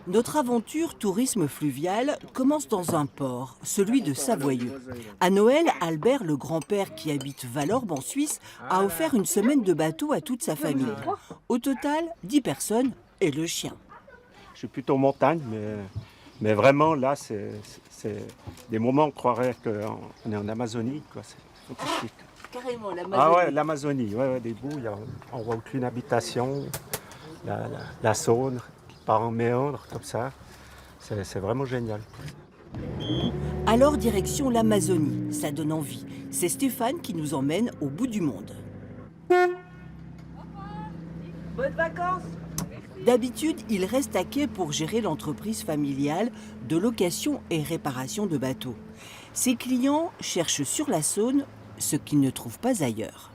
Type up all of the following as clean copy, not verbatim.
Notre aventure tourisme fluvial commence dans un port, celui de Savoyeux. À Noël, Albert, le grand-père qui habite Valorbe en Suisse, a offert une semaine de bateau à toute sa famille. Au total, 10 personnes et le chien. Je suis plutôt montagne, mais vraiment là, c'est des moments où on croirait qu'on est en Amazonie, quoi. C'est fantastique. Carrément, l'Amazonie. Ah ouais, l'Amazonie, ouais, des bouts, on voit aucune habitation, la Saône qui part en méandre comme ça, c'est vraiment génial. Alors direction l'Amazonie, ça donne envie. C'est Stéphane qui nous emmène au bout du monde. Bonnes vacances! D'habitude, il reste à quai pour gérer l'entreprise familiale de location et réparation de bateaux. Ses clients cherchent sur la Saône ce qu'ils ne trouvent pas ailleurs.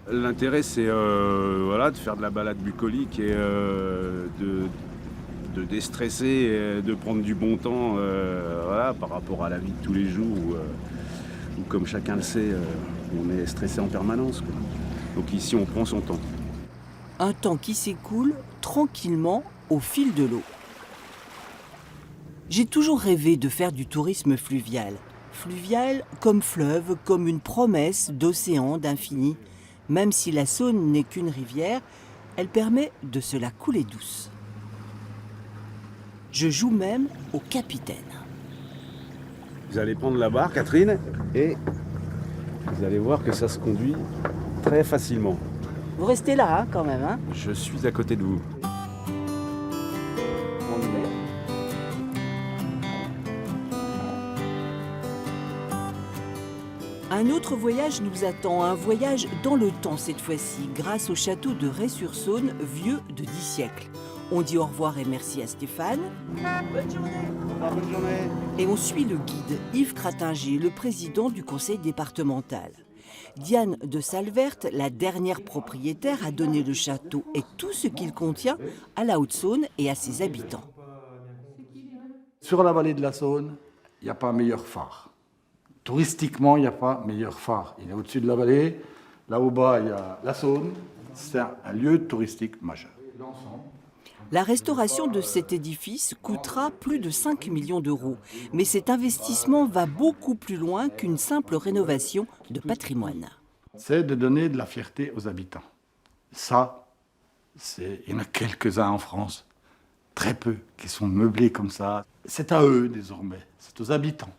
L'intérêt, c'est de faire de la balade bucolique et de déstresser, et de prendre du bon temps par rapport à la vie de tous les jours où comme chacun le sait, on est stressé en permanence, quoi. Donc ici, on prend son temps. Un temps qui s'écoule tranquillement au fil de l'eau. J'ai toujours rêvé de faire du tourisme fluvial. Fluvial comme fleuve, comme une promesse d'océan, d'infini. Même si la Saône n'est qu'une rivière, elle permet de se la couler douce. Je joue même au capitaine. Vous allez prendre la barre, Catherine, et vous allez voir que ça se conduit très facilement. Vous restez là, quand même, hein? Je suis à côté de vous. Un autre voyage nous attend, un voyage dans le temps cette fois-ci, grâce au château de Ray-sur-Saône, vieux de 10 siècles. On dit au revoir et merci à Stéphane. Bonne journée. Bonne journée. Et on suit le guide, Yves Cratinger, le président du conseil départemental. Diane de Salverte, la dernière propriétaire, a donné le château et tout ce qu'il contient à la Haute-Saône et à ses habitants. Sur la vallée de la Saône, il n'y a pas meilleur phare. Touristiquement, il n'y a pas meilleur phare. Il est au-dessus de la vallée. Là au bas, il y a la Saône. C'est un lieu touristique majeur. La restauration de cet édifice coûtera plus de 5 millions d'euros. Mais cet investissement va beaucoup plus loin qu'une simple rénovation de patrimoine. C'est de donner de la fierté aux habitants. Ça, il y en a quelques-uns en France, très peu, qui sont meublés comme ça. C'est à eux désormais, c'est aux habitants.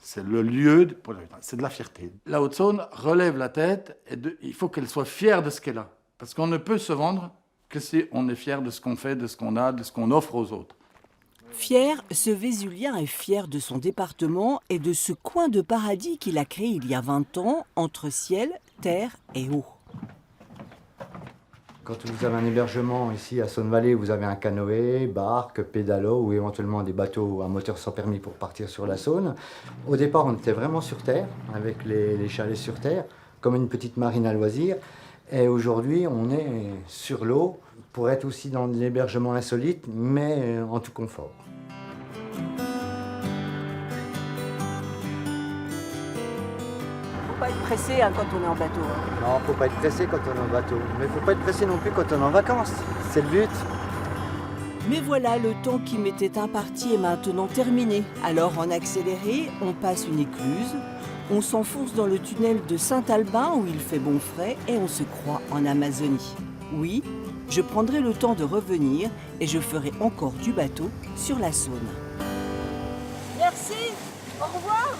C'est le lieu pour l'habitant, c'est de la fierté. La Haute-Saône relève la tête et il faut qu'elle soit fière de ce qu'elle a. Parce qu'on ne peut se vendre que si on est fier de ce qu'on fait, de ce qu'on a, de ce qu'on offre aux autres. Fier, ce Vésulien est fier de son département et de ce coin de paradis qu'il a créé il y a 20 ans, entre ciel, terre et eau. Quand vous avez un hébergement ici à Saône-Vallée, vous avez un canoë, barque, pédalo ou éventuellement des bateaux à moteur sans permis pour partir sur la Saône. Au départ, on était vraiment sur terre, avec les chalets sur terre, comme une petite marine à loisir. Et aujourd'hui, on est sur l'eau pour être aussi dans l'hébergement insolite, mais en tout confort. Faut pas être pressé quand on est en bateau. Non, faut pas être pressé quand on est en bateau, mais faut pas être pressé non plus quand on est en vacances. C'est le but. Mais voilà, le temps qui m'était imparti est maintenant terminé. Alors en accéléré, on passe une écluse, on s'enfonce dans le tunnel de Saint-Albin où il fait bon frais et on se croit en Amazonie. Oui, je prendrai le temps de revenir et je ferai encore du bateau sur la Saône. Merci, au revoir.